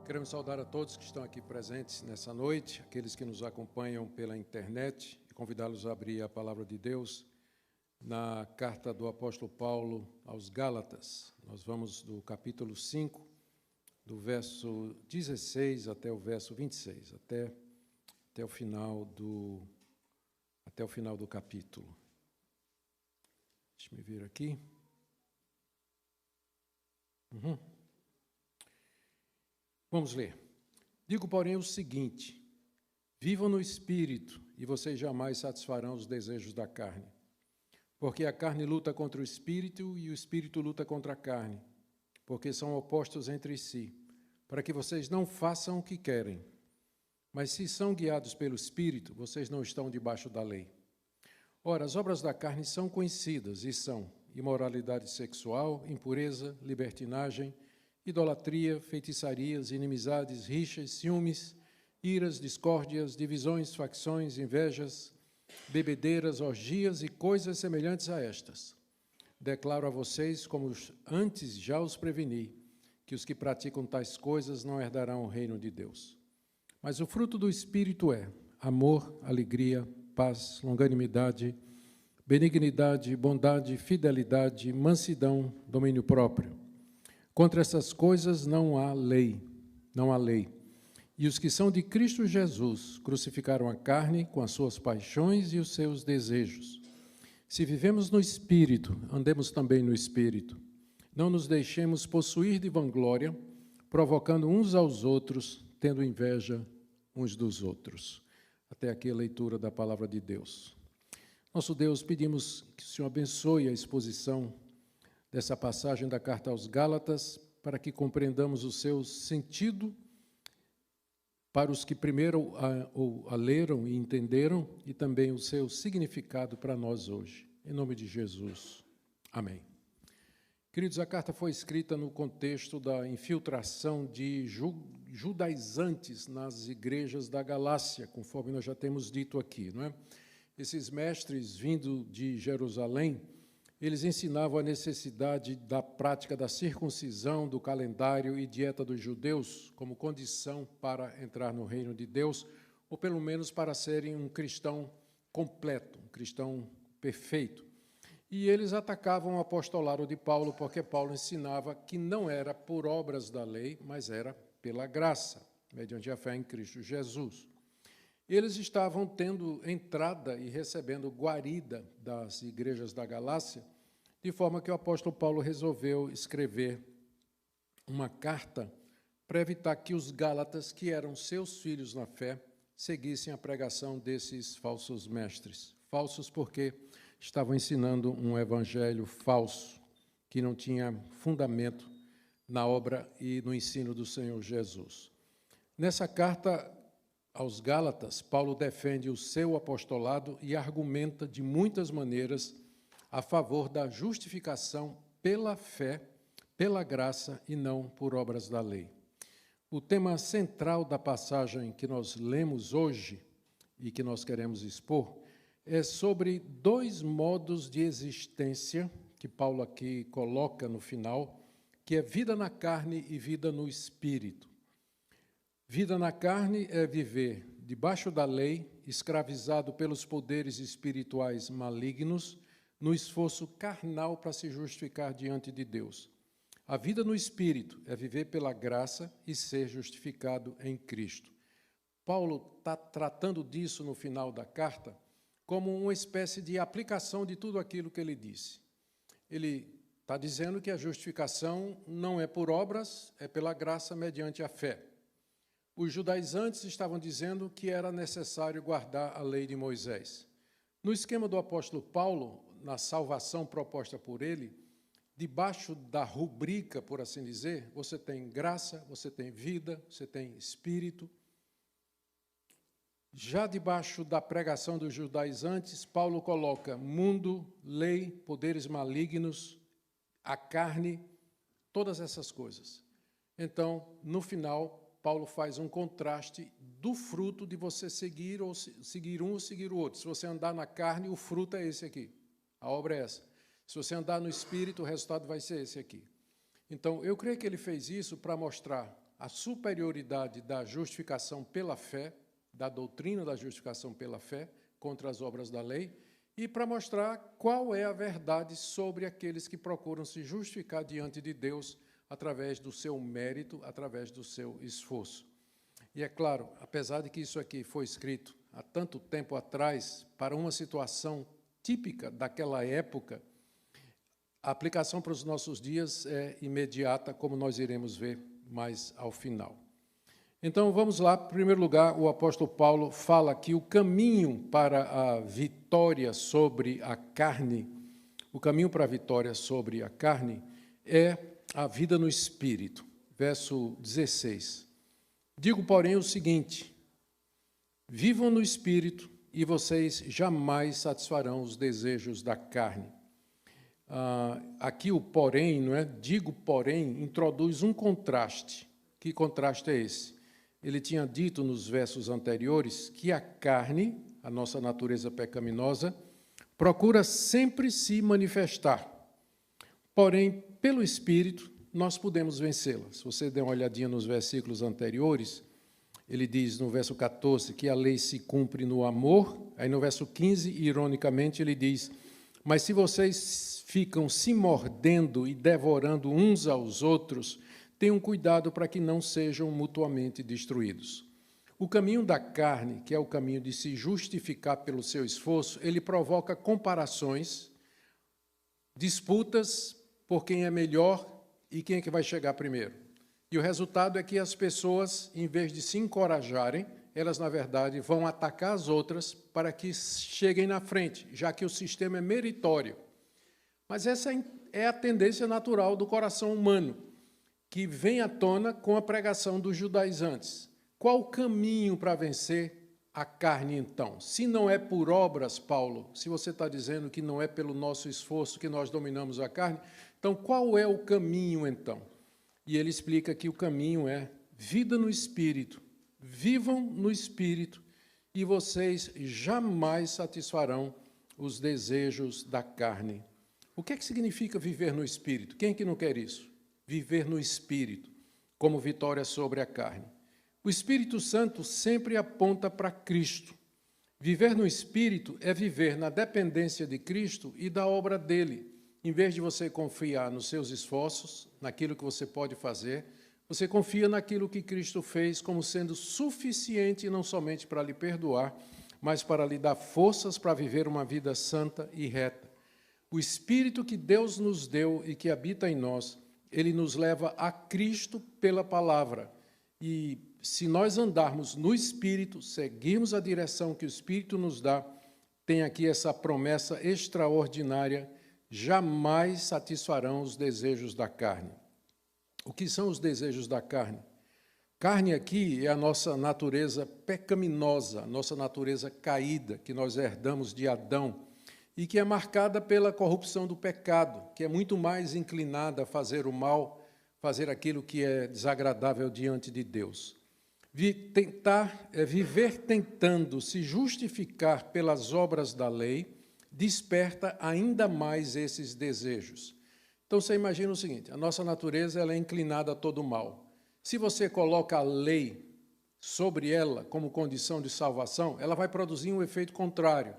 Queremos saudar a todos que estão aqui presentes nessa noite, aqueles que nos acompanham pela internet, e convidá-los a abrir a palavra de Deus na carta do apóstolo Paulo aos Gálatas. Nós vamos do capítulo 5, do verso 16 até o verso 26, até o final do capítulo. Deixa-me ver aqui. Vamos ler. Digo, porém, o seguinte: vivam no Espírito, e vocês jamais satisfarão os desejos da carne. Porque a carne luta contra o Espírito, e o Espírito luta contra a carne, porque são opostos entre si, para que vocês não façam o que querem. Mas se são guiados pelo Espírito, vocês não estão debaixo da lei. Ora, as obras da carne são conhecidas, e são imoralidade sexual, impureza, libertinagem, idolatria, feitiçarias, inimizades, rixas, ciúmes, iras, discórdias, divisões, facções, invejas, bebedeiras, orgias e coisas semelhantes a estas. Declaro a vocês, como antes já os preveni, que os que praticam tais coisas não herdarão o reino de Deus. Mas o fruto do Espírito é amor, alegria, paz, longanimidade, benignidade, bondade, fidelidade, mansidão, domínio próprio. Contra essas coisas não há lei. E os que são de Cristo Jesus crucificaram a carne com as suas paixões e os seus desejos. Se vivemos no Espírito, andemos também no Espírito. Não nos deixemos possuir de vanglória, provocando uns aos outros, tendo inveja uns dos outros. Até aqui a leitura da palavra de Deus. Nosso Deus, pedimos que o Senhor abençoe a exposição dessa passagem da carta aos Gálatas, para que compreendamos o seu sentido para os que primeiro a leram e entenderam, e também o seu significado para nós hoje. Em nome de Jesus. Amém. Queridos, a carta foi escrita no contexto da infiltração de judaizantes nas igrejas da Galácia, conforme nós já temos dito aqui, não é? Esses mestres vindo de Jerusalém, eles ensinavam a necessidade da prática da circuncisão, do calendário e dieta dos judeus como condição para entrar no reino de Deus, ou pelo menos para serem um cristão completo, um cristão perfeito. E eles atacavam o apostolado de Paulo, porque Paulo ensinava que não era por obras da lei, mas era pela graça, mediante a fé em Cristo Jesus. Eles estavam tendo entrada e recebendo guarida das igrejas da Galácia, de forma que o apóstolo Paulo resolveu escrever uma carta para evitar que os gálatas, que eram seus filhos na fé, seguissem a pregação desses falsos mestres. Falsos porque estavam ensinando um evangelho falso, que não tinha fundamento na obra e no ensino do Senhor Jesus. Nessa carta aos Gálatas, Paulo defende o seu apostolado e argumenta de muitas maneiras a favor da justificação pela fé, pela graça e não por obras da lei. O tema central da passagem que nós lemos hoje e que nós queremos expor é sobre dois modos de existência que Paulo aqui coloca no final, que é vida na carne e vida no espírito. Vida na carne é viver debaixo da lei, escravizado pelos poderes espirituais malignos, no esforço carnal para se justificar diante de Deus. A vida no Espírito é viver pela graça e ser justificado em Cristo. Paulo está tratando disso no final da carta como uma espécie de aplicação de tudo aquilo que ele disse. Ele está dizendo que a justificação não é por obras, é pela graça mediante a fé. Os judaizantes estavam dizendo que era necessário guardar a lei de Moisés. No esquema do apóstolo Paulo, na salvação proposta por ele, debaixo da rubrica, por assim dizer, você tem graça, você tem vida, você tem espírito. Já debaixo da pregação dos judaizantes, Paulo coloca mundo, lei, poderes malignos, a carne, todas essas coisas. Então, no final, Paulo faz um contraste do fruto de você seguir um ou seguir o outro. Se você andar na carne, o fruto é esse aqui. A obra é essa. Se você andar no Espírito, o resultado vai ser esse aqui. Então, eu creio que ele fez isso para mostrar a superioridade da justificação pela fé, da doutrina da justificação pela fé, contra as obras da lei, e para mostrar qual é a verdade sobre aqueles que procuram se justificar diante de Deus através do seu mérito, através do seu esforço. E é claro, apesar de que isso aqui foi escrito há tanto tempo atrás, para uma situação típica daquela época, a aplicação para os nossos dias é imediata, como nós iremos ver mais ao final. Então, vamos lá. Em primeiro lugar, o apóstolo Paulo fala que o caminho para a vitória sobre a carne, o caminho para a vitória sobre a carne é a vida no Espírito. Verso 16. Digo, porém, o seguinte: vivam no Espírito e vocês jamais satisfarão os desejos da carne. Aqui o porém, não é? Digo, porém, introduz um contraste. Que contraste é esse? Ele tinha dito nos versos anteriores que a carne, a nossa natureza pecaminosa, procura sempre se manifestar. Porém, pelo Espírito, nós podemos vencê-la. Se você der uma olhadinha nos versículos anteriores, ele diz no verso 14 que a lei se cumpre no amor. Aí no verso 15, ironicamente, ele diz: mas se vocês ficam se mordendo e devorando uns aos outros, tenham cuidado para que não sejam mutuamente destruídos. O caminho da carne, que é o caminho de se justificar pelo seu esforço, ele provoca comparações, disputas por quem é melhor e quem é que vai chegar primeiro. E o resultado é que as pessoas, em vez de se encorajarem, elas, na verdade, vão atacar as outras para que cheguem na frente, já que o sistema é meritório. Mas essa é a tendência natural do coração humano, que vem à tona com a pregação dos judaizantes. Qual o caminho para vencer a carne, então? Se não é por obras, Paulo, se você está dizendo que não é pelo nosso esforço que nós dominamos a carne, então qual é o caminho, então? E ele explica que o caminho é vida no Espírito. Vivam no Espírito e vocês jamais satisfarão os desejos da carne. O que é que significa viver no Espírito? Quem é que não quer isso? Viver no Espírito, como vitória sobre a carne. O Espírito Santo sempre aponta para Cristo. Viver no Espírito é viver na dependência de Cristo e da obra dele. Em vez de você confiar nos seus esforços, naquilo que você pode fazer, você confia naquilo que Cristo fez como sendo suficiente não somente para lhe perdoar, mas para lhe dar forças para viver uma vida santa e reta. O Espírito que Deus nos deu e que habita em nós, ele nos leva a Cristo pela palavra. E se nós andarmos no Espírito, seguirmos a direção que o Espírito nos dá, tem aqui essa promessa extraordinária: jamais satisfarão os desejos da carne. O que são os desejos da carne? Carne aqui é a nossa natureza pecaminosa, a nossa natureza caída, que nós herdamos de Adão, e que é marcada pela corrupção do pecado, que é muito mais inclinada a fazer o mal, fazer aquilo que é desagradável diante de Deus. Viver tentando se justificar pelas obras da lei desperta ainda mais esses desejos. Então, você imagina o seguinte: a nossa natureza ela é inclinada a todo mal. Se você coloca a lei sobre ela como condição de salvação, ela vai produzir um efeito contrário.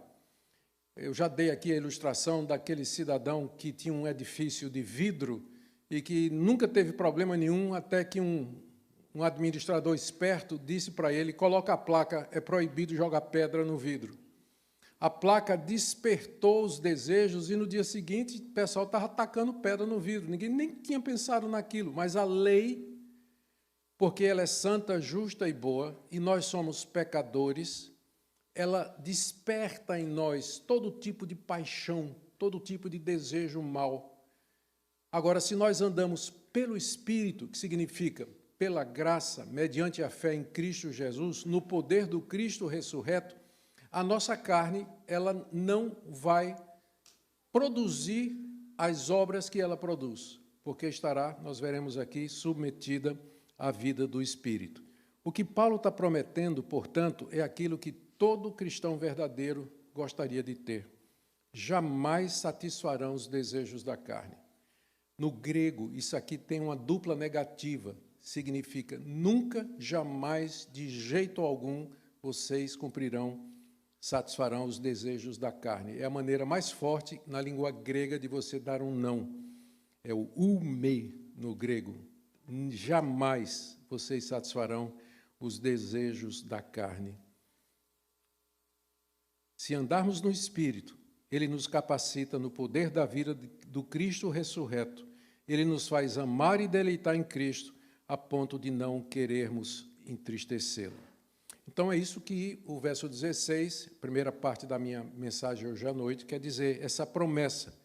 Eu já dei aqui a ilustração daquele cidadão que tinha um edifício de vidro e que nunca teve problema nenhum, até que um administrador esperto disse para ele: coloca a placa, é proibido jogar pedra no vidro. A placa despertou os desejos e no dia seguinte o pessoal estava atacando pedra no vidro. Ninguém nem tinha pensado naquilo, mas a lei, porque ela é santa, justa e boa, e nós somos pecadores, ela desperta em nós todo tipo de paixão, todo tipo de desejo mau. Agora, se nós andamos pelo Espírito, que significa pela graça, mediante a fé em Cristo Jesus, no poder do Cristo ressurreto, a nossa carne ela não vai produzir as obras que ela produz, porque estará, nós veremos aqui, submetida à vida do Espírito. O que Paulo está prometendo, portanto, é aquilo que todo cristão verdadeiro gostaria de ter. Jamais satisfarão os desejos da carne. No grego, isso aqui tem uma dupla negativa. significa nunca, jamais, de jeito algum, vocês satisfarão os desejos da carne. É a maneira mais forte na língua grega de você dar um não. É o ume no grego. Jamais vocês satisfarão os desejos da carne. Se andarmos no Espírito, Ele nos capacita no poder da vida do Cristo ressurreto. Ele nos faz amar e deleitar em Cristo, a ponto de não querermos entristecê-lo. Então é isso que o verso 16, primeira parte da minha mensagem hoje à noite, quer dizer, essa promessa.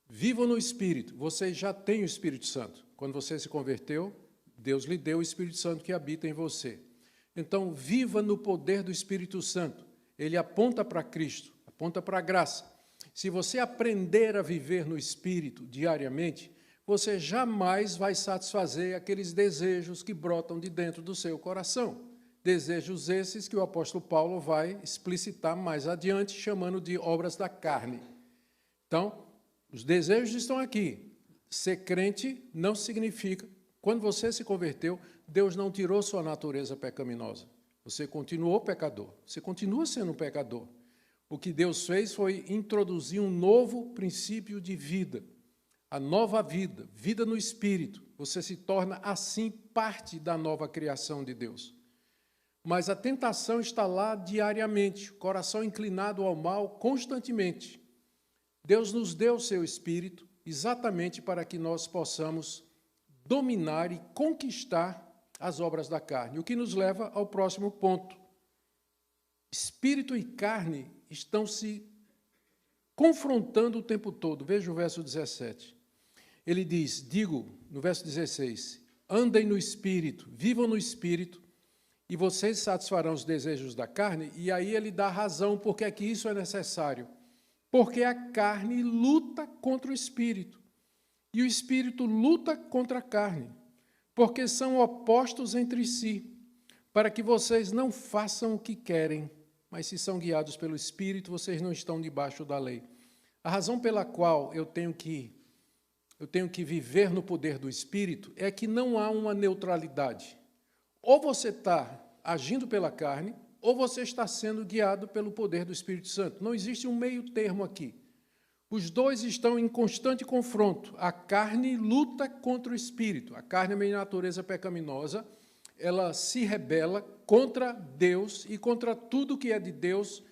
Vivam no Espírito, vocês já têm o Espírito Santo. Quando você se converteu, Deus lhe deu o Espírito Santo que habita em você. Então, viva no poder do Espírito Santo. Ele aponta para Cristo, aponta para a graça. Se você aprender a viver no Espírito diariamente, você jamais vai satisfazer aqueles desejos que brotam de dentro do seu coração. Desejos esses que o apóstolo Paulo vai explicitar mais adiante, chamando de obras da carne. Então, os desejos estão aqui. Ser crente não significa, quando você se converteu, Deus não tirou sua natureza pecaminosa. Você continuou pecador, você continua sendo um pecador. O que Deus fez foi introduzir um novo princípio de vida. A nova vida, vida no Espírito. Você se torna, assim, parte da nova criação de Deus. Mas a tentação está lá diariamente, o coração inclinado ao mal constantemente. Deus nos deu o seu Espírito exatamente para que nós possamos dominar e conquistar as obras da carne, o que nos leva ao próximo ponto. Espírito e carne estão se confrontando o tempo todo. Veja o verso 17. Ele diz, no verso 16, andem no Espírito, vivam no Espírito, e vocês satisfarão os desejos da carne. E aí ele dá razão porque é que isso é necessário. Porque a carne luta contra o Espírito, e o Espírito luta contra a carne, porque são opostos entre si, para que vocês não façam o que querem, mas se são guiados pelo Espírito, vocês não estão debaixo da lei. A razão pela qual eu tenho que viver no poder do Espírito é que não há uma neutralidade. Ou você está agindo pela carne, ou você está sendo guiado pelo poder do Espírito Santo. Não existe um meio termo aqui. Os dois estão em constante confronto. A carne luta contra o Espírito. A carne é minha natureza pecaminosa. Ela se rebela contra Deus e contra tudo que é de Deus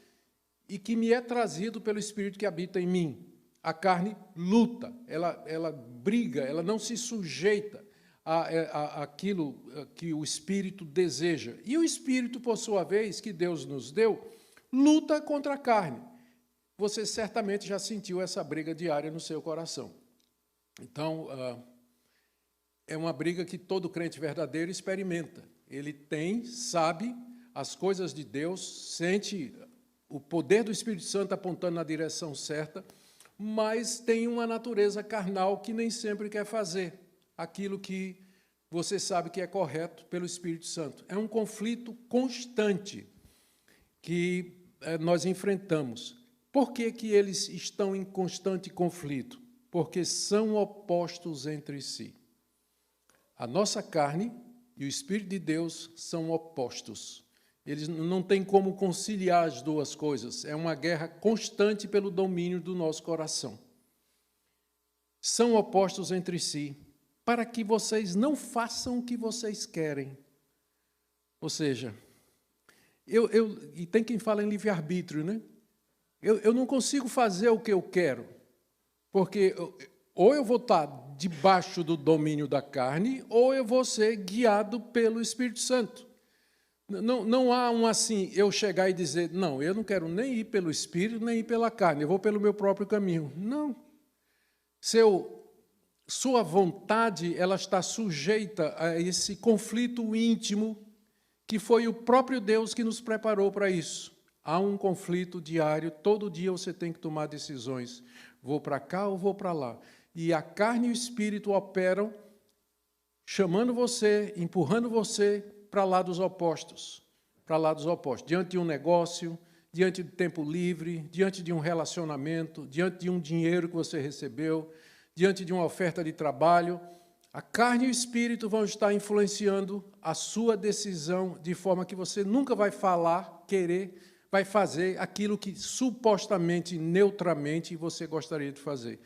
e que me é trazido pelo Espírito que habita em mim. A carne luta, ela briga, ela não se sujeita àquilo que o Espírito deseja. E o Espírito, por sua vez, que Deus nos deu, luta contra a carne. Você certamente já sentiu essa briga diária no seu coração. Então, é uma briga que todo crente verdadeiro experimenta. Ele sabe as coisas de Deus, sente o poder do Espírito Santo apontando na direção certa, mas tem uma natureza carnal que nem sempre quer fazer aquilo que você sabe que é correto pelo Espírito Santo. É um conflito constante que nós enfrentamos. Por que que eles estão em constante conflito? Porque são opostos entre si. A nossa carne e o Espírito de Deus são opostos. Eles não têm como conciliar as duas coisas. É uma guerra constante pelo domínio do nosso coração. São opostos entre si, para que vocês não façam o que vocês querem. Ou seja, e tem quem fala em livre-arbítrio, né? Eu não consigo fazer o que eu quero, porque ou eu vou estar debaixo do domínio da carne, ou eu vou ser guiado pelo Espírito Santo. Não há eu chegar e dizer, não, eu não quero nem ir pelo Espírito, nem ir pela carne, eu vou pelo meu próprio caminho. Não. Sua vontade, ela está sujeita a esse conflito íntimo, que foi o próprio Deus que nos preparou para isso. Há um conflito diário, todo dia você tem que tomar decisões. Vou para cá ou vou para lá? E a carne e o Espírito operam, chamando você, empurrando você para lados opostos. Diante de um negócio, diante de tempo livre, diante de um relacionamento, diante de um dinheiro que você recebeu, diante de uma oferta de trabalho. A carne e o espírito vão estar influenciando a sua decisão de forma que você nunca vai falar, querer, vai fazer aquilo que supostamente, neutramente, você gostaria de fazer.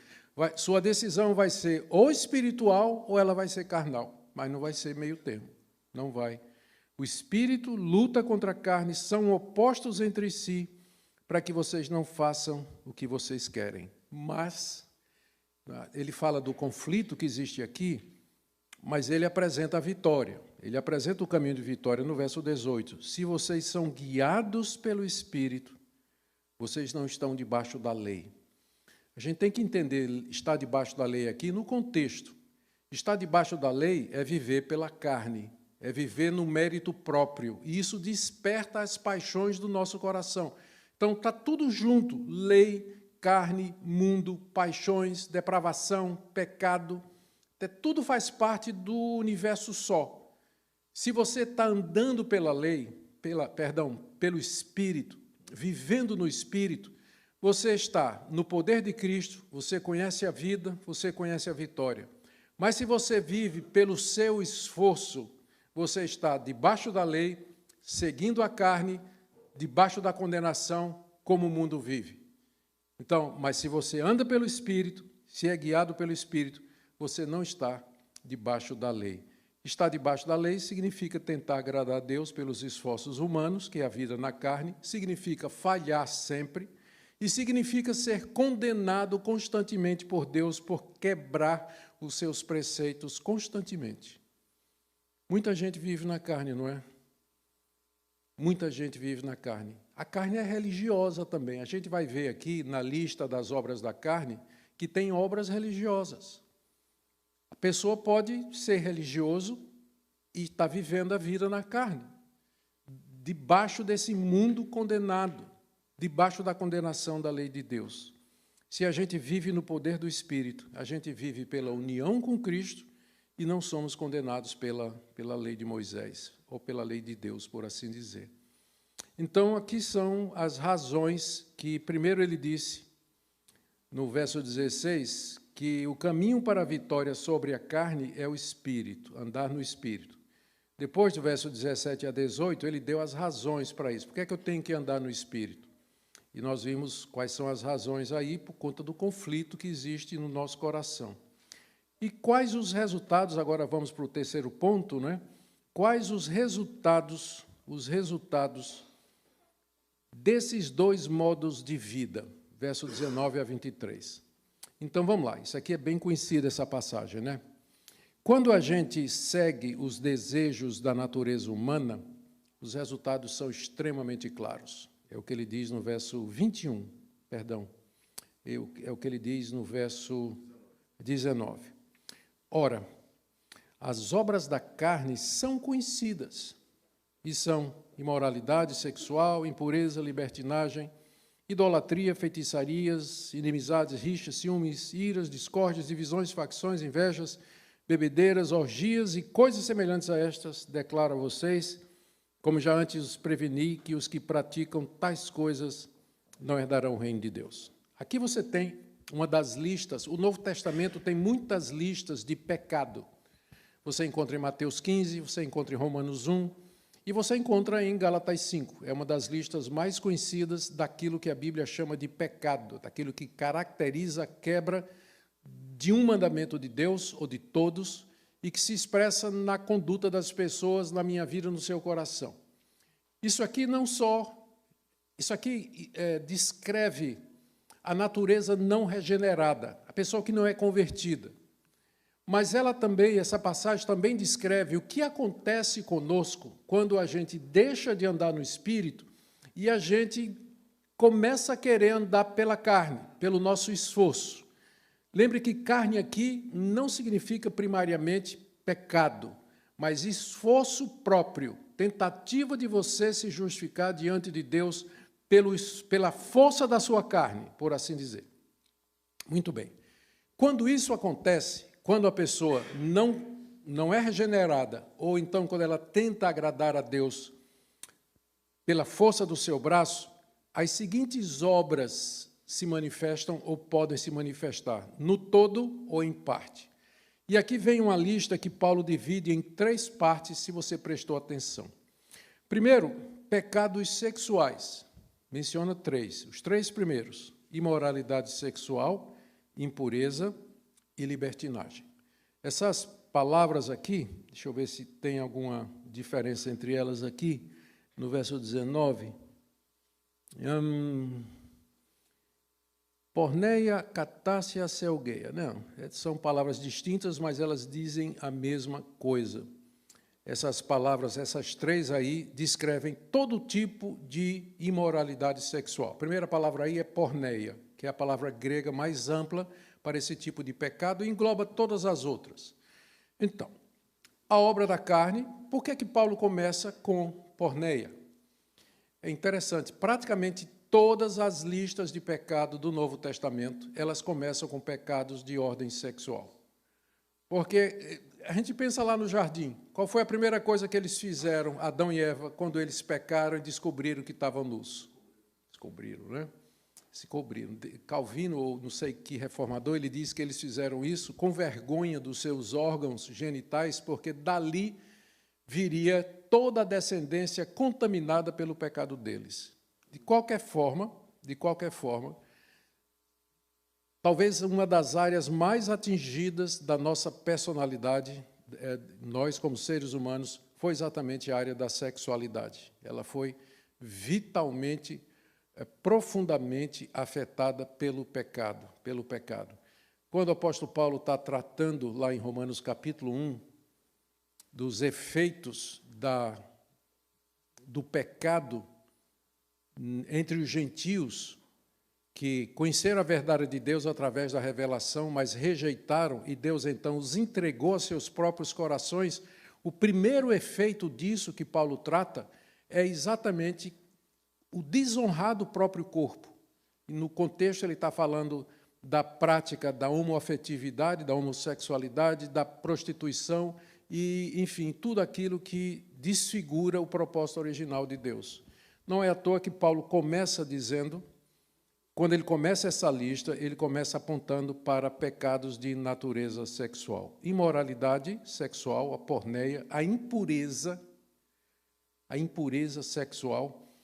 Sua decisão vai ser ou espiritual ou ela vai ser carnal, mas não vai ser meio termo, não vai. O espírito luta contra a carne, são opostos entre si, para que vocês não façam o que vocês querem. Mas, ele fala do conflito que existe aqui, mas ele apresenta a vitória. Ele apresenta o caminho de vitória no verso 18. Se vocês são guiados pelo Espírito, vocês não estão debaixo da lei. A gente tem que entender, estar debaixo da lei aqui no contexto. Estar debaixo da lei é viver pela carne, é viver no mérito próprio. E isso desperta as paixões do nosso coração. Então, está tudo junto. Lei, carne, mundo, paixões, depravação, pecado. Tudo faz parte do universo só. Se você está andando pela lei, pelo Espírito, vivendo no Espírito, você está no poder de Cristo, você conhece a vida, você conhece a vitória. Mas se você vive pelo seu esforço, você está debaixo da lei, seguindo a carne, debaixo da condenação, como o mundo vive. Então, mas se você anda pelo Espírito, se é guiado pelo Espírito, você não está debaixo da lei. Estar debaixo da lei significa tentar agradar a Deus pelos esforços humanos, que é a vida na carne, significa falhar sempre, e significa ser condenado constantemente por Deus por quebrar os seus preceitos constantemente. Muita gente vive na carne, não é? Muita gente vive na carne. A carne é religiosa também. A gente vai ver aqui na lista das obras da carne que tem obras religiosas. A pessoa pode ser religioso e estar vivendo a vida na carne, debaixo desse mundo condenado, debaixo da condenação da lei de Deus. Se a gente vive no poder do Espírito, a gente vive pela união com Cristo e não somos condenados pela lei de Moisés, ou pela lei de Deus, por assim dizer. Então, aqui são as razões que, primeiro ele disse, no verso 16, que o caminho para a vitória sobre a carne é o Espírito, andar no Espírito. Depois do verso 17 a 18, ele deu as razões para isso. Por que é que eu tenho que andar no Espírito? E nós vimos quais são as razões aí por conta do conflito que existe no nosso coração. E quais os resultados, agora vamos para o terceiro ponto, né? Quais os resultados desses dois modos de vida? Verso 19 a 23. Então, vamos lá. Isso aqui é bem conhecida, essa passagem, né? Quando a gente segue os desejos da natureza humana, os resultados são extremamente claros. É o que ele diz no verso 21, perdão. É o que ele diz no verso 19. Ora, as obras da carne são conhecidas, e são imoralidade sexual, impureza, libertinagem, idolatria, feitiçarias, inimizades, rixas, ciúmes, iras, discórdias, divisões, facções, invejas, bebedeiras, orgias e coisas semelhantes a estas, declaro a vocês, como já antes os preveni, que os que praticam tais coisas não herdarão o reino de Deus. Aqui você tem uma das listas, o Novo Testamento tem muitas listas de pecado. Você encontra em Mateus 15, você encontra em Romanos 1, e você encontra em Gálatas 5. É uma das listas mais conhecidas daquilo que a Bíblia chama de pecado, daquilo que caracteriza a quebra de um mandamento de Deus ou de todos e que se expressa na conduta das pessoas, na minha vida, no seu coração. Isso aqui descreve a natureza não regenerada, a pessoa que não é convertida. Mas essa passagem também descreve o que acontece conosco quando a gente deixa de andar no Espírito e a gente começa a querer andar pela carne, pelo nosso esforço. Lembre que carne aqui não significa primariamente pecado, mas esforço próprio, tentativa de você se justificar diante de Deus pela força da sua carne, por assim dizer. Muito bem. Quando isso acontece, quando a pessoa não é regenerada, ou então quando ela tenta agradar a Deus pela força do seu braço, as seguintes obras se manifestam ou podem se manifestar, no todo ou em parte. E aqui vem uma lista que Paulo divide em 3 partes, se você prestou atenção. Primeiro, pecados sexuais. Menciona 3, os 3 primeiros: imoralidade sexual, impureza e libertinagem. Essas palavras aqui, deixa eu ver se tem alguma diferença entre elas aqui, no verso 19. Porneia, catácia, selgueia. Não, são palavras distintas, mas elas dizem a mesma coisa. Essas palavras, essas 3 aí, descrevem todo tipo de imoralidade sexual. A primeira palavra aí é porneia, que é a palavra grega mais ampla para esse tipo de pecado e engloba todas as outras. Então, a obra da carne, por que Paulo começa com porneia? É interessante, praticamente todas as listas de pecado do Novo Testamento, elas começam com pecados de ordem sexual. Porque a gente pensa lá no jardim, qual foi a primeira coisa que eles fizeram, Adão e Eva, quando eles pecaram e descobriram que estavam nus? Descobriram, né? Se cobriram. Calvino, ou não sei que reformador, ele diz que eles fizeram isso com vergonha dos seus órgãos genitais, porque dali viria toda a descendência contaminada pelo pecado deles. De qualquer forma, talvez uma das áreas mais atingidas da nossa personalidade, nós como seres humanos, foi exatamente a área da sexualidade. Ela foi vitalmente, profundamente afetada pelo pecado. Quando o apóstolo Paulo está tratando, lá em Romanos capítulo 1, dos efeitos do pecado entre os gentios, que conheceram a verdade de Deus através da revelação, mas rejeitaram, e Deus então os entregou a seus próprios corações, o primeiro efeito disso que Paulo trata é exatamente o desonrar do próprio corpo. E no contexto ele está falando da prática da homoafetividade, da homossexualidade, da prostituição e, enfim, tudo aquilo que desfigura o propósito original de Deus. Não é à toa que Paulo começa dizendo, quando ele começa essa lista, ele começa apontando para pecados de natureza sexual. Imoralidade sexual, a porneia, a impureza sexual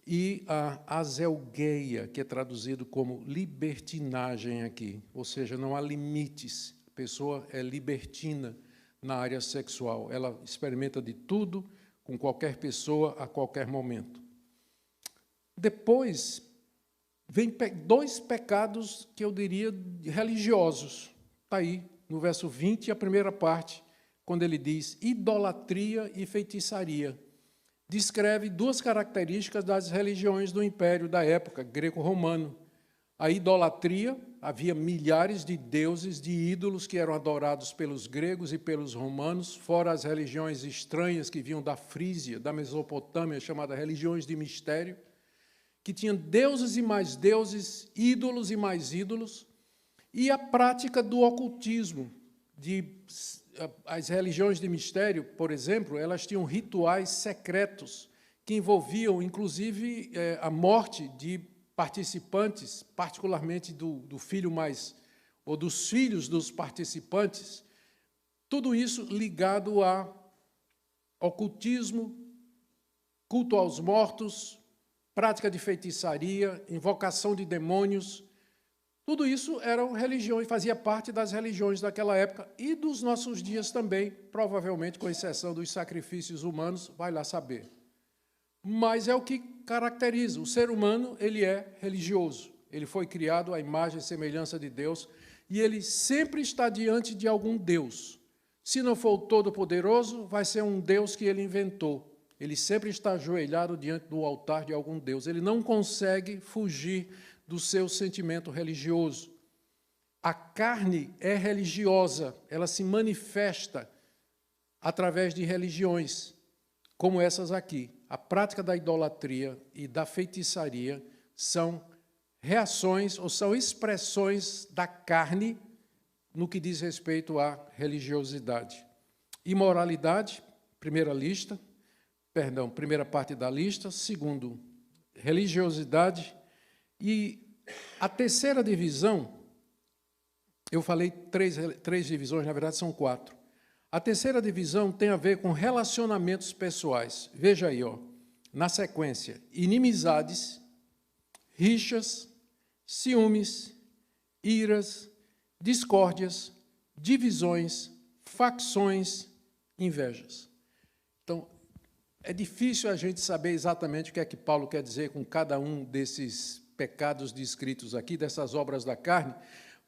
e a azelgueia, que é traduzido como libertinagem aqui, ou seja, não há limites, a pessoa é libertina na área sexual, ela experimenta de tudo, com qualquer pessoa, a qualquer momento. Depois, vem 2 pecados que eu diria religiosos. Está aí, no verso 20, a primeira parte, quando ele diz idolatria e feitiçaria. Descreve 2 características das religiões do império da época, greco-romano. A idolatria, havia milhares de deuses, de ídolos que eram adorados pelos gregos e pelos romanos, fora as religiões estranhas que vinham da Frísia, da Mesopotâmia, chamadas religiões de mistério, que tinham deuses e mais deuses, ídolos e mais ídolos, e a prática do ocultismo. As religiões de mistério, por exemplo, elas tinham rituais secretos que envolviam, inclusive, a morte de participantes, particularmente do filho mais, ou dos filhos dos participantes, tudo isso ligado a ocultismo, culto aos mortos, prática de feitiçaria, invocação de demônios. Tudo isso eram religiões, fazia parte das religiões daquela época e dos nossos dias também, provavelmente com exceção dos sacrifícios humanos, vai lá saber. Mas é o que caracteriza. O ser humano, ele é religioso. Ele foi criado à imagem e semelhança de Deus e ele sempre está diante de algum Deus. Se não for o Todo-Poderoso, vai ser um Deus que ele inventou. Ele sempre está ajoelhado diante do altar de algum Deus. Ele não consegue fugir do seu sentimento religioso. A carne é religiosa, ela se manifesta através de religiões, como essas aqui. A prática da idolatria e da feitiçaria são reações ou são expressões da carne no que diz respeito à religiosidade. Imoralidade, primeira parte da lista. Segundo, religiosidade. E a terceira divisão Eu falei três divisões, na verdade são 4. A terceira divisão tem a ver com relacionamentos pessoais. Veja aí, na sequência: inimizades, rixas, ciúmes, iras, discórdias, divisões, facções, invejas. Então, é difícil a gente saber exatamente o que é que Paulo quer dizer com cada um desses pecados descritos aqui, dessas obras da carne,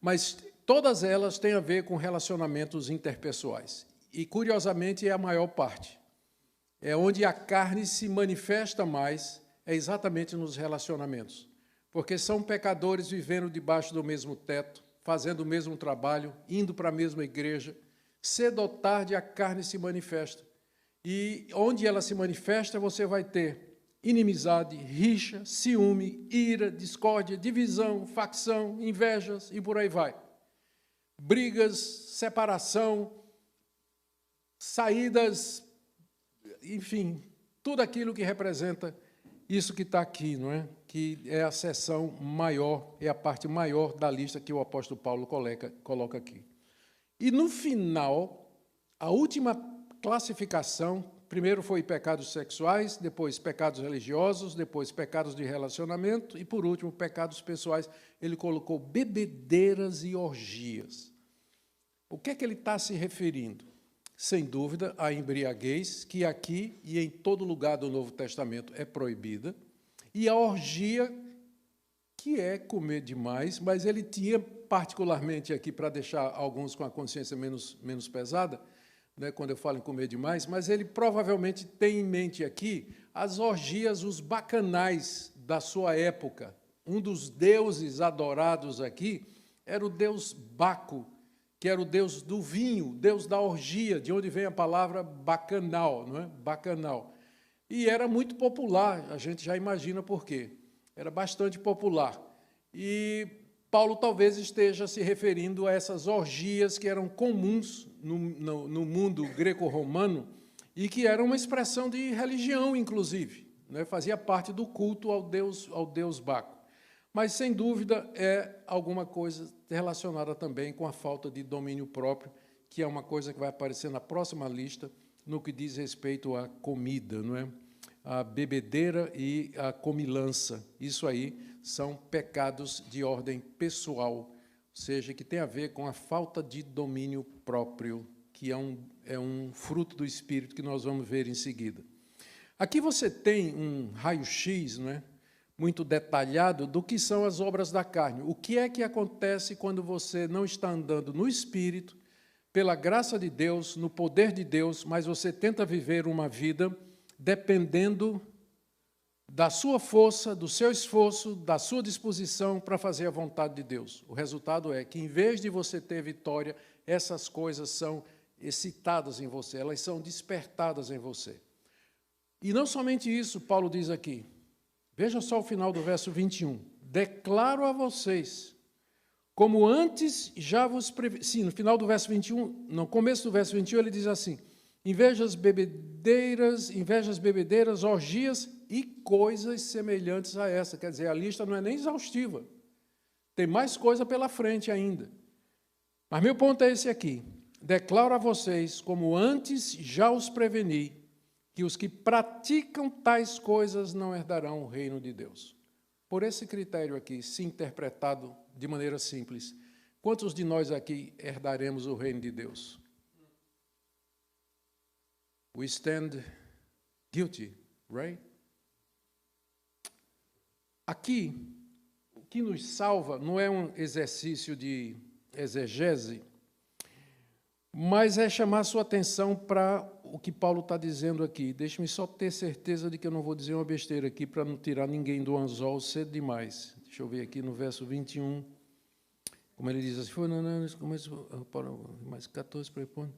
mas todas elas têm a ver com relacionamentos interpessoais. E, curiosamente, é a maior parte. É onde a carne se manifesta mais, é exatamente nos relacionamentos. Porque são pecadores vivendo debaixo do mesmo teto, fazendo o mesmo trabalho, indo para a mesma igreja. Cedo ou tarde a carne se manifesta. E onde ela se manifesta, você vai ter inimizade, rixa, ciúme, ira, discórdia, divisão, facção, invejas e por aí vai. Brigas, separação, saídas, enfim, tudo aquilo que representa isso que está aqui, não é? Que é a seção maior, é a parte maior da lista que o apóstolo Paulo coloca aqui. E no final, a última classificação, primeiro foi pecados sexuais, depois pecados religiosos, depois pecados de relacionamento e, por último, pecados pessoais. Ele colocou bebedeiras e orgias. O que é que ele está se referindo? Sem dúvida, a embriaguez, que aqui e em todo lugar do Novo Testamento é proibida, e a orgia, que é comer demais, mas ele tinha particularmente aqui, para deixar alguns com a consciência menos pesada, né, quando eu falo em comer demais, mas ele provavelmente tem em mente aqui as orgias, os bacanais da sua época. Um dos deuses adorados aqui era o deus Baco, que era o deus do vinho, deus da orgia, de onde vem a palavra bacanal, não é? Bacanal. E era muito popular, a gente já imagina por quê. Era bastante popular. E Paulo talvez esteja se referindo a essas orgias que eram comuns no mundo greco-romano e que eram uma expressão de religião, inclusive, né? Fazia parte do culto ao deus Baco. Mas, sem dúvida, é alguma coisa relacionada também com a falta de domínio próprio, que é uma coisa que vai aparecer na próxima lista, no que diz respeito à comida, não é? A bebedeira e a comilança. Isso aí são pecados de ordem pessoal, ou seja, que tem a ver com a falta de domínio próprio, que é um fruto do Espírito que nós vamos ver em seguida. Aqui você tem um raio-x, não é? Muito detalhado do que são as obras da carne. O que é que acontece quando você não está andando no Espírito, pela graça de Deus, no poder de Deus, mas você tenta viver uma vida dependendo da sua força, do seu esforço, da sua disposição para fazer a vontade de Deus. O resultado é que, em vez de você ter vitória, essas coisas são excitadas em você, elas são despertadas em você. E não somente isso, Paulo diz aqui. Veja só o final do verso 21. Declaro a vocês, como antes já vos previ... Sim, no final do verso 21, no começo do verso 21, ele diz assim: invejas, bebedeiras, orgias e coisas semelhantes a essa. Quer dizer, a lista não é nem exaustiva. Tem mais coisa pela frente ainda. Mas meu ponto é esse aqui. Declaro a vocês, como antes já os preveni, que os que praticam tais coisas não herdarão o reino de Deus. Por esse critério aqui, se interpretado de maneira simples, quantos de nós aqui herdaremos o reino de Deus? We stand guilty, right? Aqui, o que nos salva não é um exercício de exegese, mas é chamar a sua atenção para o que Paulo está dizendo aqui. Deixe-me só ter certeza de que eu não vou dizer uma besteira aqui para não tirar ninguém do anzol cedo demais. Deixa eu ver aqui no verso 21, como ele diz assim, foi mais 14 prepõe.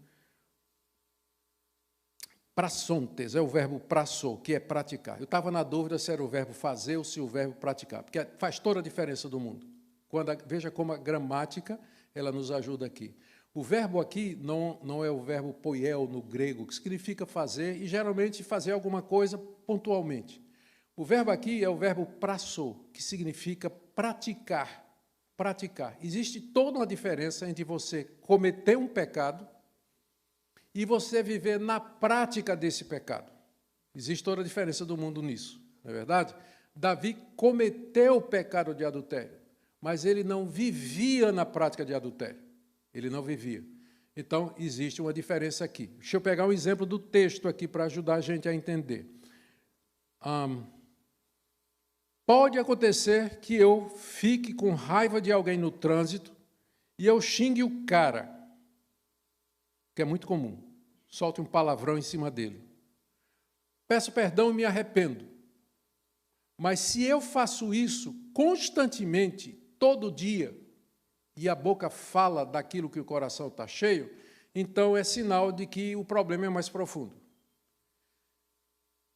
Prassontes, é o verbo prassou, que é praticar. Eu estava na dúvida se era o verbo fazer ou se o verbo praticar, porque faz toda a diferença do mundo. Veja como a gramática ela nos ajuda aqui. O verbo aqui não é o verbo poiel no grego, que significa fazer, e geralmente fazer alguma coisa pontualmente. O verbo aqui é o verbo prassou, que significa praticar. praticar. Existe toda uma diferença entre você cometer um pecado e você viver na prática desse pecado. Existe toda a diferença do mundo nisso, não é verdade? Davi cometeu o pecado de adultério, mas ele não vivia na prática de adultério. Ele não vivia. Então, existe uma diferença aqui. Deixa eu pegar um exemplo do texto aqui para ajudar a gente a entender. Pode acontecer que eu fique com raiva de alguém no trânsito e eu xingue o cara, que é muito comum. Solte um palavrão em cima dele. Peço perdão e me arrependo. Mas se eu faço isso constantemente, todo dia, e a boca fala daquilo que o coração está cheio, então é sinal de que o problema é mais profundo.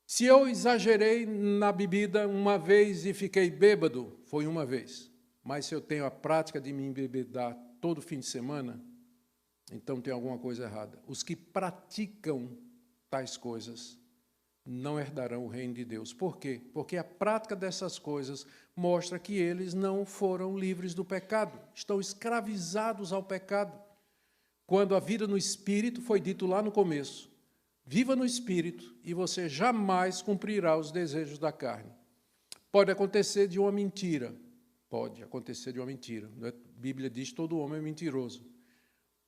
Se eu exagerei na bebida uma vez e fiquei bêbado, foi uma vez. Mas se eu tenho a prática de me embebedar todo fim de semana, então tem alguma coisa errada. Os que praticam tais coisas não herdarão o reino de Deus. Por quê? Porque a prática dessas coisas mostra que eles não foram livres do pecado, estão escravizados ao pecado. Quando a vida no Espírito, foi dito lá no começo, viva no Espírito e você jamais cumprirá os desejos da carne. Pode acontecer de uma mentira. Pode acontecer de uma mentira. A Bíblia diz que todo homem é mentiroso.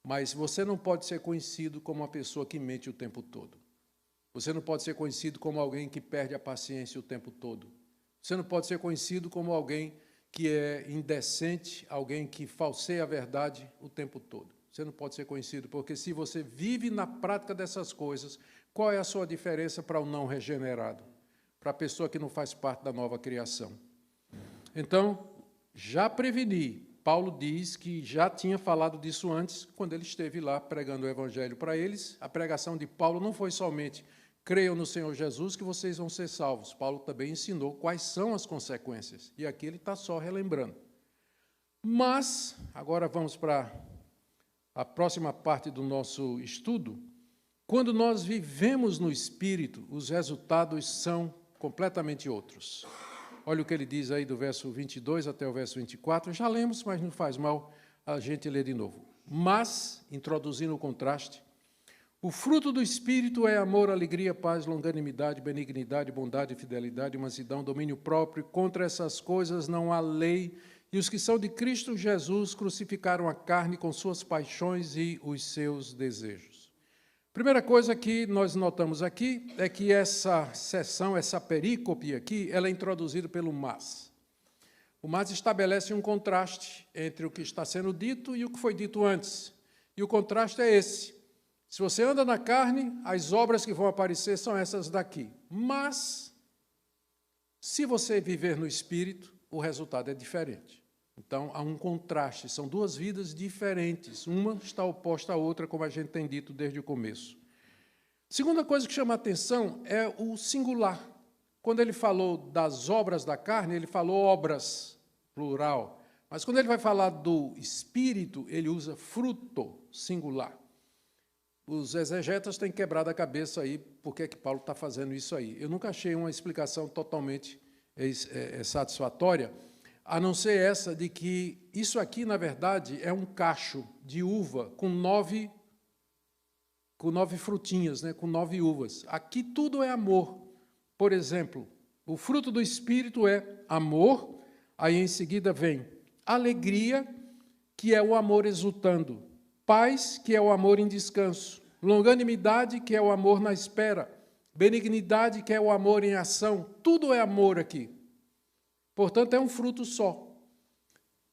Mas você não pode ser conhecido como uma pessoa que mente o tempo todo. Você não pode ser conhecido como alguém que perde a paciência o tempo todo. Você não pode ser conhecido como alguém que é indecente, alguém que falseia a verdade o tempo todo. Você não pode ser conhecido, porque se você vive na prática dessas coisas, qual é a sua diferença para o não regenerado? Para a pessoa que não faz parte da nova criação. Então, já preveni. Paulo diz que já tinha falado disso antes, quando ele esteve lá pregando o Evangelho para eles. A pregação de Paulo não foi somente creiam no Senhor Jesus que vocês vão ser salvos. Paulo também ensinou quais são as consequências. E aqui ele está só relembrando. Mas, agora vamos para a próxima parte do nosso estudo. Quando nós vivemos no Espírito, os resultados são completamente outros. Olha o que ele diz aí do verso 22 até o verso 24. Já lemos, mas não faz mal a gente ler de novo. Mas, introduzindo o contraste, o fruto do Espírito é amor, alegria, paz, longanimidade, benignidade, bondade, fidelidade, mansidão, domínio próprio. Contra essas coisas não há lei. E os que são de Cristo Jesus crucificaram a carne com suas paixões e os seus desejos. Primeira coisa que nós notamos aqui é que essa seção, essa perícope aqui, ela é introduzida pelo mas. O mas estabelece um contraste entre o que está sendo dito e o que foi dito antes. E o contraste é esse. Se você anda na carne, as obras que vão aparecer são essas daqui. Mas, se você viver no Espírito, o resultado é diferente. Então, há um contraste, são duas vidas diferentes. Uma está oposta à outra, como a gente tem dito desde o começo. Segunda coisa que chama a atenção é o singular. Quando ele falou das obras da carne, ele falou obras, plural. Mas quando ele vai falar do Espírito, ele usa fruto, singular. Os exegetas têm quebrado a cabeça aí, por que Paulo está fazendo isso aí. Eu nunca achei uma explicação totalmente satisfatória, a não ser essa de que isso aqui, na verdade, é um cacho de uva com nove frutinhas, né, com 9 uvas. Aqui tudo é amor. Por exemplo, o fruto do Espírito é amor, aí em seguida vem alegria, que é o amor exultando, paz, que é o amor em descanso, longanimidade, que é o amor na espera, benignidade, que é o amor em ação, tudo é amor aqui. Portanto, é um fruto só.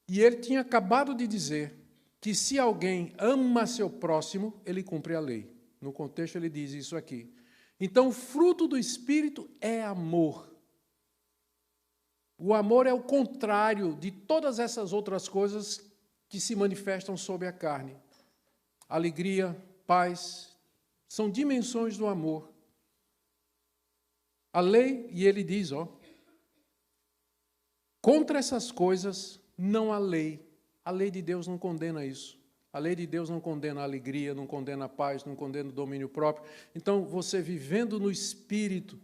E ele tinha acabado de dizer que se alguém ama seu próximo, ele cumpre a lei. No contexto, ele diz isso aqui. Então, o fruto do Espírito é amor. O amor é o contrário de todas essas outras coisas que se manifestam sob a carne. Alegria, paz, são dimensões do amor. A lei, e ele diz, contra essas coisas não há lei. A lei de Deus não condena isso. A lei de Deus não condena a alegria, não condena a paz, não condena o domínio próprio. Então, você vivendo no Espírito,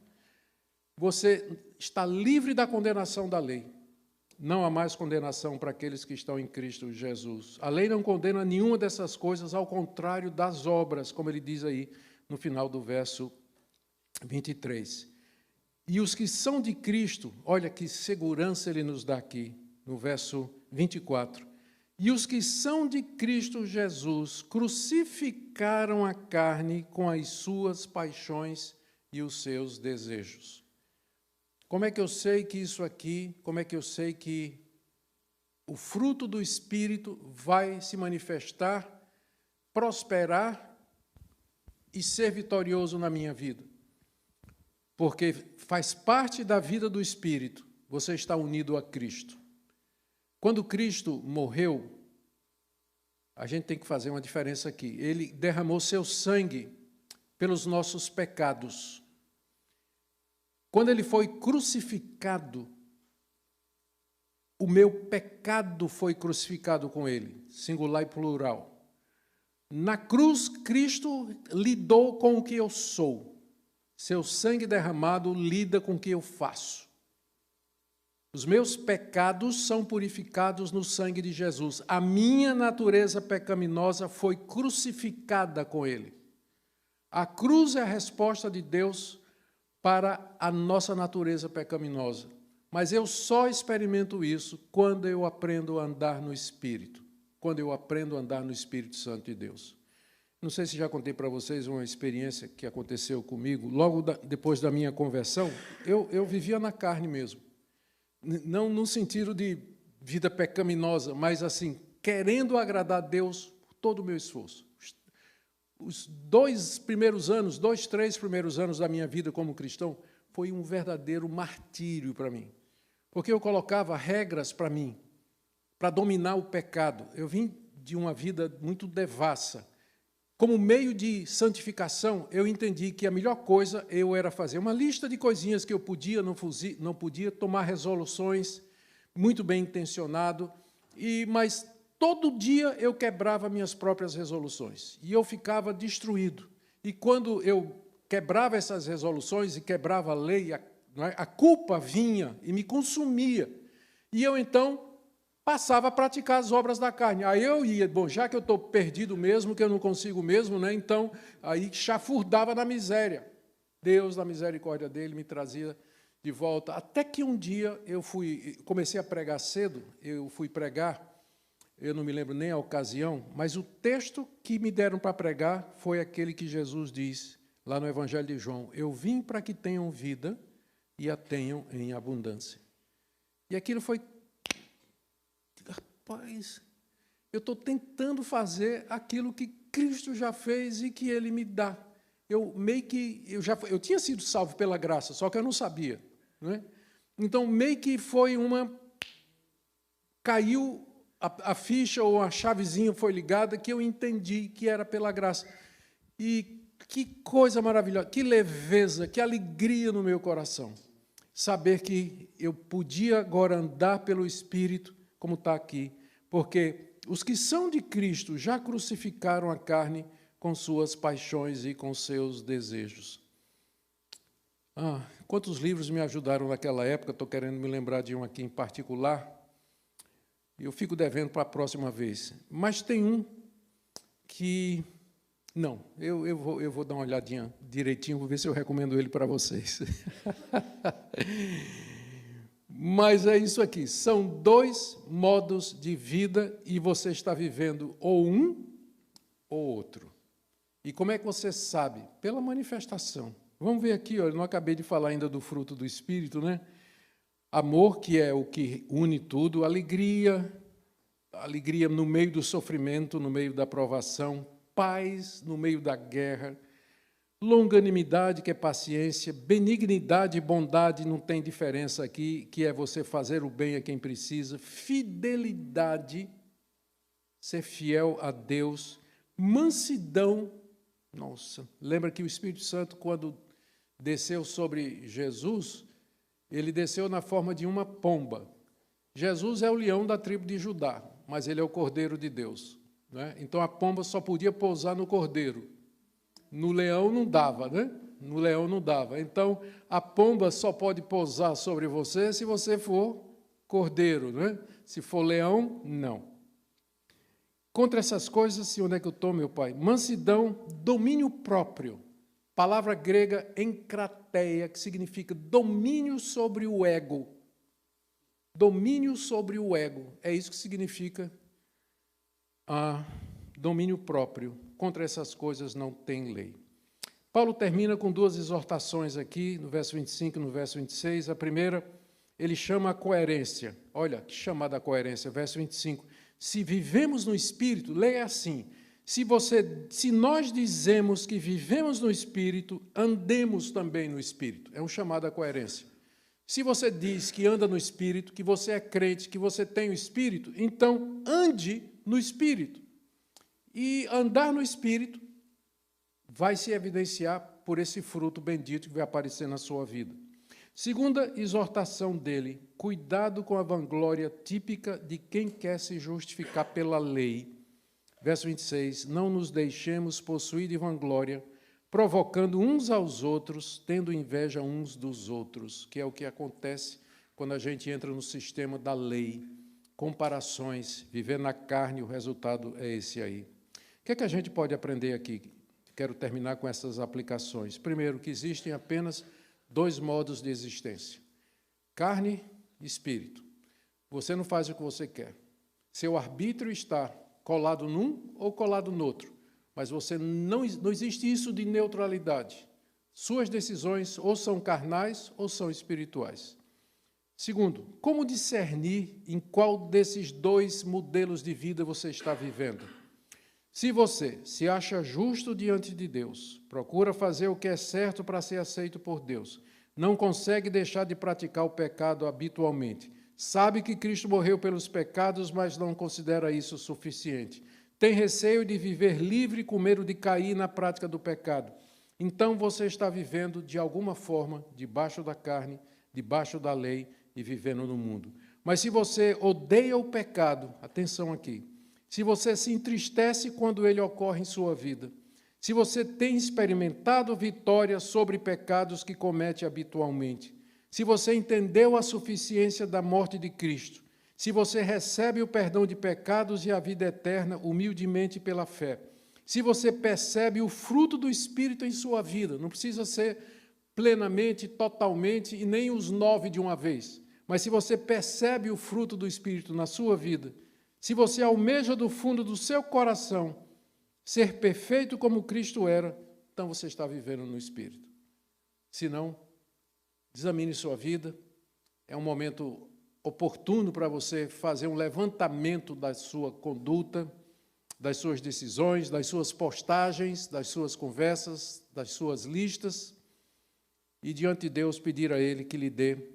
você está livre da condenação da lei. não há mais condenação para aqueles que estão em Cristo Jesus. A lei não condena nenhuma dessas coisas, ao contrário das obras, como ele diz aí no final do verso 23. E os que são de Cristo, olha que segurança ele nos dá aqui, no verso 24. E os que são de Cristo Jesus crucificaram a carne com as suas paixões e os seus desejos. Como é que eu sei que isso aqui, como é que eu sei que o fruto do Espírito vai se manifestar, prosperar e ser vitorioso na minha vida? Porque faz parte da vida do Espírito, você está unido a Cristo. Quando Cristo morreu, a gente tem que fazer uma diferença aqui. Ele derramou seu sangue pelos nossos pecados. Quando ele foi crucificado, o meu pecado foi crucificado com ele, singular e plural. Na cruz, Cristo lidou com o que eu sou. Seu sangue derramado lida com o que eu faço. Os meus pecados são purificados no sangue de Jesus. A minha natureza pecaminosa foi crucificada com ele. A cruz é a resposta de Deus para a nossa natureza pecaminosa. Mas eu só experimento isso quando eu aprendo a andar no Espírito. Quando eu aprendo a andar no Espírito Santo de Deus. Não sei se já contei para vocês uma experiência que aconteceu comigo. Logo depois da minha conversão, eu vivia na carne mesmo. Não no sentido de vida pecaminosa, mas assim, querendo agradar a Deus por todo o meu esforço. Os 2, 3 primeiros anos da minha vida como cristão, foi um verdadeiro martírio para mim. Porque eu colocava regras para mim, para dominar o pecado. Eu vim de uma vida muito devassa. Como meio de santificação, eu entendi que a melhor coisa eu era fazer uma lista de coisinhas que eu podia, não podia, tomar resoluções, muito bem intencionado, mas todo dia eu quebrava minhas próprias resoluções, e eu ficava destruído. E quando eu quebrava essas resoluções e quebrava a lei, a culpa vinha e me consumia. E eu, então, passava a praticar as obras da carne. Aí eu ia, já que eu estou perdido mesmo, que eu não consigo mesmo, então, aí chafurdava na miséria. Deus, na misericórdia dele, me trazia de volta. Até que um dia comecei a pregar cedo, eu fui pregar, eu não me lembro nem a ocasião, mas o texto que me deram para pregar foi aquele que Jesus diz, lá no Evangelho de João: eu vim para que tenham vida e a tenham em abundância. E aquilo foi... Rapaz, eu estou tentando fazer aquilo que Cristo já fez e que Ele me dá. Eu tinha sido salvo pela graça, só que eu não sabia. Não é? Então, meio que foi caiu a ficha ou a chavezinha foi ligada que eu entendi que era pela graça. E que coisa maravilhosa, que leveza, que alegria no meu coração. Saber que eu podia agora andar pelo Espírito, como está aqui, porque os que são de Cristo já crucificaram a carne com suas paixões e com seus desejos. Quantos livros me ajudaram naquela época, estou querendo me lembrar de um aqui em particular, eu fico devendo para a próxima vez. Mas tem um que... Não, eu vou dar uma olhadinha direitinho, vou ver se eu recomendo ele para vocês. Mas é isso aqui, são 2 modos de vida e você está vivendo ou um ou outro. E como é que você sabe? Pela manifestação. Vamos ver aqui, eu não acabei de falar ainda do fruto do Espírito, né? Amor, que é o que une tudo, alegria no meio do sofrimento, no meio da provação, paz no meio da guerra, longanimidade, que é paciência, benignidade e bondade, não tem diferença aqui, que é você fazer o bem a quem precisa, fidelidade, ser fiel a Deus, mansidão. Nossa, lembra que o Espírito Santo, quando desceu sobre Jesus, ele desceu na forma de uma pomba. Jesus é o leão da tribo de Judá, mas ele é o Cordeiro de Deus. Né? Então, a pomba só podia pousar no cordeiro. No leão não dava, né? No leão não dava. Então, a pomba só pode pousar sobre você se você for cordeiro, não é? Se for leão, não. Contra essas coisas, onde é que eu estou, meu pai? Mansidão, domínio próprio. Palavra grega enkrateia, que significa domínio sobre o ego. Domínio sobre o ego. É isso que significa domínio próprio. Contra essas coisas não tem lei. Paulo termina com duas exortações aqui, no verso 25 e no verso 26. A primeira, ele chama a coerência. Olha, que chamada a coerência, verso 25. Se vivemos no Espírito, leia assim, se nós dizemos que vivemos no Espírito, andemos também no Espírito. É um chamado à coerência. Se você diz que anda no Espírito, que você é crente, que você tem o Espírito, então ande no Espírito. E andar no Espírito vai se evidenciar por esse fruto bendito que vai aparecer na sua vida. Segunda exortação dele, cuidado com a vanglória típica de quem quer se justificar pela lei. Verso 26, não nos deixemos possuir de vanglória, provocando uns aos outros, tendo inveja uns dos outros, que é o que acontece quando a gente entra no sistema da lei. Comparações, viver na carne, o resultado é esse aí. O que é que a gente pode aprender aqui? Quero terminar com essas aplicações. Primeiro, que existem apenas dois modos de existência: carne e espírito. Você não faz o que você quer. Seu arbítrio está colado num ou colado no outro, mas você não existe isso de neutralidade. Suas decisões ou são carnais ou são espirituais. Segundo, como discernir em qual desses dois modelos de vida você está vivendo? Se você se acha justo diante de Deus, procura fazer o que é certo para ser aceito por Deus, não consegue deixar de praticar o pecado habitualmente, sabe que Cristo morreu pelos pecados, mas não considera isso suficiente, tem receio de viver livre com medo de cair na prática do pecado, então você está vivendo de alguma forma debaixo da carne, debaixo da lei e vivendo no mundo. Mas se você odeia o pecado, atenção aqui, se você se entristece quando ele ocorre em sua vida, se você tem experimentado vitória sobre pecados que comete habitualmente, se você entendeu a suficiência da morte de Cristo, se você recebe o perdão de pecados e a vida eterna humildemente pela fé, se você percebe o fruto do Espírito em sua vida, não precisa ser plenamente, totalmente e nem os 9 de uma vez, mas se você percebe o fruto do Espírito na sua vida, se você almeja do fundo do seu coração ser perfeito como Cristo era, então você está vivendo no Espírito. Se não, examine sua vida. É um momento oportuno para você fazer um levantamento da sua conduta, das suas decisões, das suas postagens, das suas conversas, das suas listas, e diante de Deus pedir a Ele que lhe dê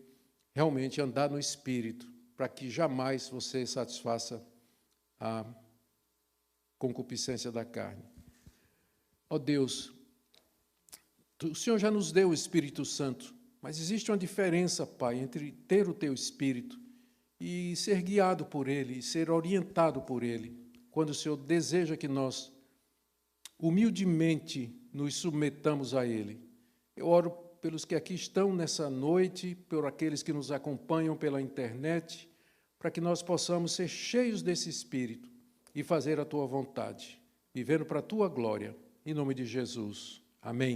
realmente andar no Espírito, para que jamais você satisfaça a concupiscência da carne. Ó Deus, o Senhor já nos deu o Espírito Santo, mas existe uma diferença, Pai, entre ter o Teu Espírito e ser guiado por Ele, ser orientado por Ele, quando o Senhor deseja que nós humildemente nos submetamos a Ele. Eu oro pelos que aqui estão nessa noite, por aqueles que nos acompanham pela internet, para que nós possamos ser cheios desse Espírito e fazer a Tua vontade, vivendo para a Tua glória. Em nome de Jesus. Amém.